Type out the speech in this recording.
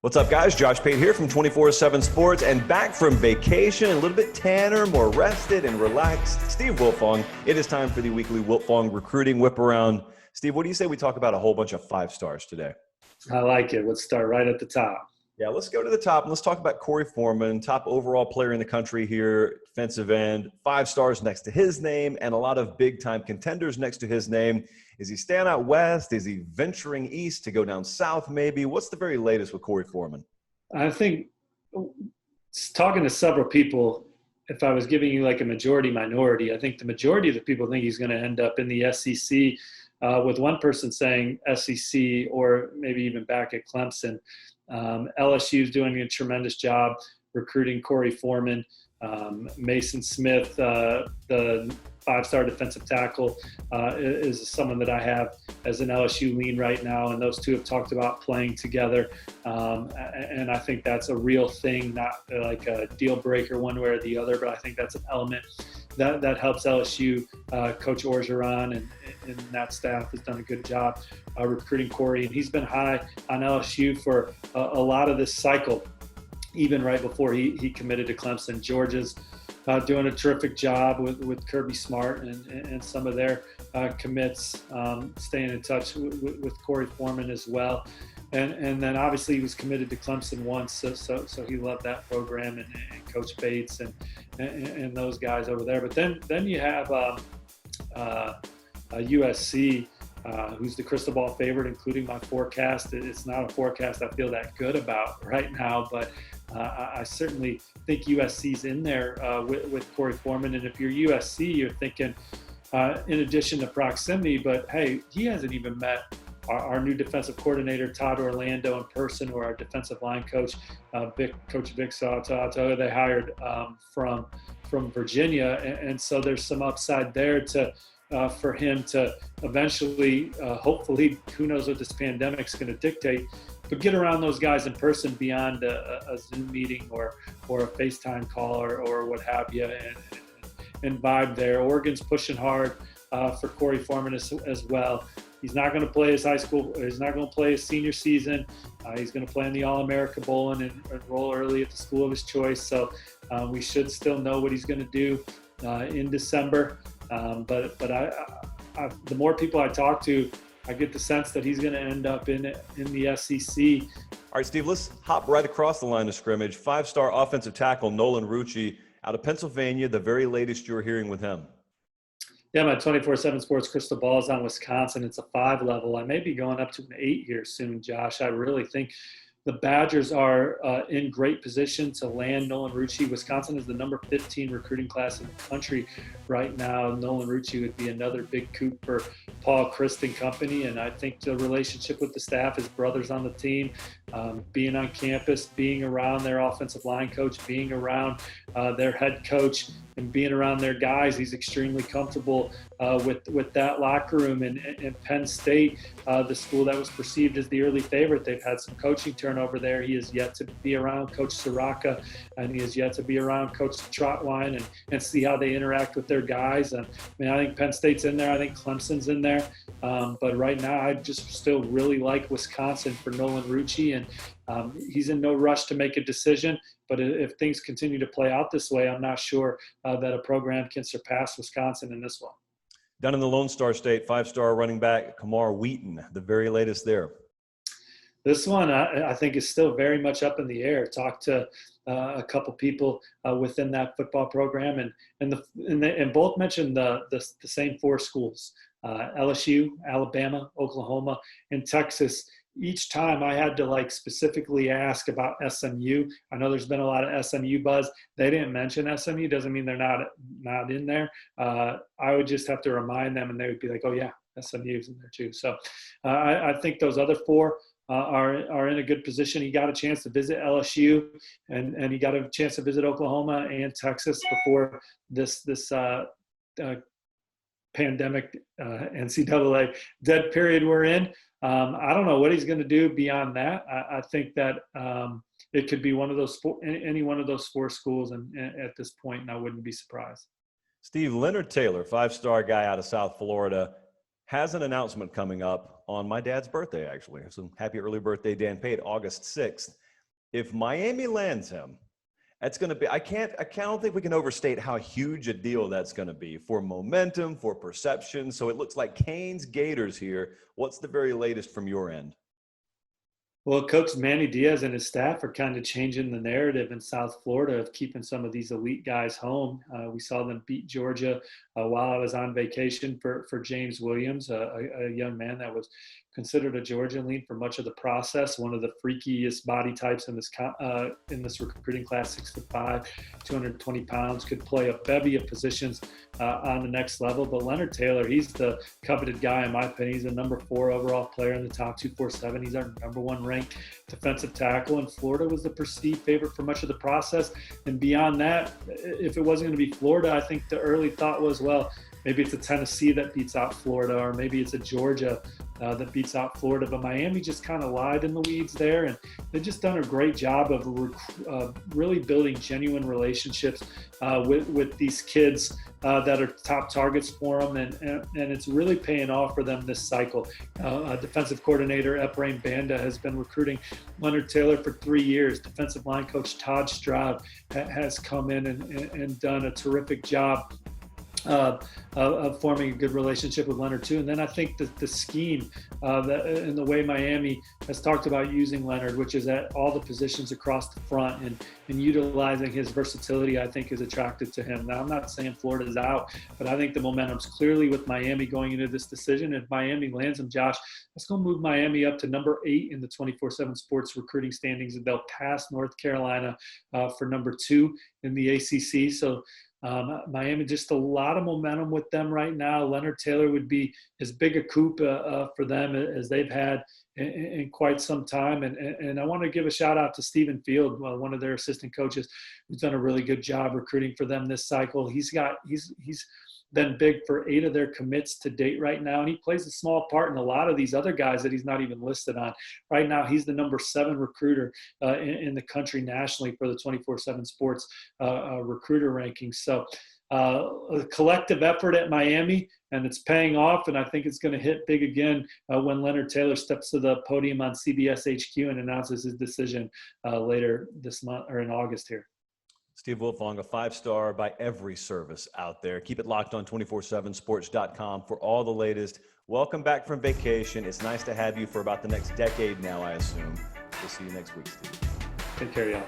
What's up, guys? Josh Pate here from 24/7 Sports, and back from vacation, a little bit tanner, more rested and relaxed. Steve Wiltfong. It is time for the weekly Wiltfong recruiting whip around. Steve, what do you say we talk about a whole bunch of 5-stars today? I like it. Let's start right at the top. Yeah, let's go to the top and let's talk about Corey Foreman, top overall player in the country here, defensive end, 5 stars next to his name, and a lot of big-time contenders next to his name. Is he staying out west? Is he venturing east to go down south maybe? What's the very latest with Corey Foreman? I think talking to several people, if I was giving you like a majority-minority, I think the majority of the people think he's going to end up in the SEC, with one person saying SEC or maybe even back at Clemson. LSU is doing a tremendous job recruiting Corey Foreman. Mason Smith, the 5-star defensive tackle, is someone that I have as an LSU lean right now, and those two have talked about playing together. And I think that's a real thing, not like a deal breaker one way or the other, but I think that's an element that helps LSU. Coach Orgeron and that staff has done a good job recruiting Corey, and he's been high on LSU for a lot of this cycle, even right before he committed to Clemson. Georgia's doing a terrific job with Kirby Smart and some of their commits, staying in touch with Corey Foreman as well. And then obviously he was committed to Clemson once, so he loved that program and Coach Bates and those guys over there. But then you have USC, who's the crystal ball favorite, including my forecast. It's not a forecast I feel that good about right now, but I certainly think USC's in there with Corey Foreman. And if you're USC, you're thinking, in addition to proximity, but hey, he hasn't even met our new defensive coordinator, Todd Orlando, in person, or our defensive line coach, Coach Vic Sautato, they hired from Virginia. And so there's some upside there for him to eventually, hopefully, who knows what this pandemic's going to dictate, but get around those guys in person beyond a Zoom meeting or a FaceTime call or what have you, and vibe there. Oregon's pushing hard for Corey Foreman as well. He's not going to play his high school. He's not going to play his senior season. He's going to play in the All-America Bowl and enroll early at the school of his choice. So we should still know what he's going to do in December. But the more people I talk to, I get the sense that he's going to end up in the SEC. All right, Steve, let's hop right across the line of scrimmage. 5-star offensive tackle Nolan Rucci out of Pennsylvania, the very latest you're hearing with him. Yeah, my 24/7 Sports crystal ball is on Wisconsin. It's a 5 level. I may be going up to an 8 here soon, Josh. I really think the Badgers are in great position to land Nolan Rucci. Wisconsin is the number 15 recruiting class in the country right now. Nolan Rucci would be another big coup for Paul Christ and company, and I think the relationship with the staff, his brothers on the team, being on campus, being around their offensive line coach, being around their head coach, and being around their guys, he's extremely comfortable with that locker room. And Penn State, the school that was perceived as the early favorite, they've had some coaching turnover there. He is yet to be around Coach Soraka, and he is yet to be around Coach Trotwine and see how they interact with their guys. I think Penn State's in there. I think Clemson's in there. But right now, I just still really like Wisconsin for Nolan Rucci, and he's in no rush to make a decision. But if things continue to play out this way, I'm not sure that a program can surpass Wisconsin in this one. Down in the Lone Star State, 5-star running back Kamar Wheaton, the very latest there. This one I think is still very much up in the air. Talked to a couple people within that football program, and both mentioned the same 4 schools: LSU, Alabama, Oklahoma, and Texas. Each time I had to specifically ask about SMU. I know there's been a lot of SMU buzz. They didn't mention SMU. Doesn't mean they're not in there. I would just have to remind them, and they would be like, "Oh yeah, SMU's in there too." So I think those other 4 are in a good position. He got a chance to visit LSU, and he got a chance to visit Oklahoma and Texas before this pandemic NCAA dead period we're in. I don't know what he's going to do beyond that. I think that it could be any one of those 4 schools, and at this point, and I wouldn't be surprised. Steve, Leonard Taylor, 5-star guy out of South Florida, has an announcement coming up on my dad's birthday, actually. So happy early birthday, Dan Pate, August 6th. If Miami lands him, that's going to be, I don't think we can overstate how huge a deal that's going to be for momentum, for perception. So it looks like Canes Gators here. What's the very latest from your end? Well, Coach Manny Diaz and his staff are kind of changing the narrative in South Florida of keeping some of these elite guys home. We saw them beat Georgia while I was on vacation for James Williams, a young man that was considered a Georgia lean for much of the process. One of the freakiest body types in this recruiting class, 6'5", 220 pounds, could play a bevy of positions on the next level. But Leonard Taylor, he's the coveted guy in my opinion. He's a number 4 overall player in the top 247. He's our number 1 ranked defensive tackle, and Florida was the perceived favorite for much of the process. And beyond that, if it wasn't going to be Florida, I think the early thought was, well, maybe it's a Tennessee that beats out Florida, or maybe it's a Georgia that beats out Florida. But Miami just kind of lied in the weeds there, and they've just done a great job of really building genuine relationships with these kids that are top targets for them, and it's really paying off for them this cycle. Defensive coordinator Ephraim Banda has been recruiting Leonard Taylor for 3 years. Defensive line coach Todd Stroud has come in and done a terrific job of forming a good relationship with Leonard too. And then I think that the scheme and the way Miami has talked about using Leonard, which is at all the positions across the front and utilizing his versatility, I think is attractive to him. Now, I'm not saying Florida's out, but I think the momentum's clearly with Miami going into this decision. If Miami lands him, Josh, that's going to move Miami up to number 8 in the 24/7 sports recruiting standings, and they'll pass North Carolina for number 2 in the ACC. So Miami, just a lot of momentum with them right now. Leonard Taylor would be as big a coup for them as they've had in quite some time. And I want to give a shout out to Stephen Field, one of their assistant coaches, who's done a really good job recruiting for them this cycle. He's been big for 8 of their commits to date right now, and he plays a small part in a lot of these other guys that he's not even listed on. Right now, he's the number 7 recruiter in the country nationally for the 24/7 sports recruiter rankings. So a collective effort at Miami, and it's paying off, and I think it's going to hit big again when Leonard Taylor steps to the podium on CBS HQ and announces his decision later this month or in August here. Steve Wiltfong, a 5-star by every service out there. Keep it locked on 247sports.com for all the latest. Welcome back from vacation. It's nice to have you for about the next decade now, I assume. We'll see you next week, Steve. Take care, y'all.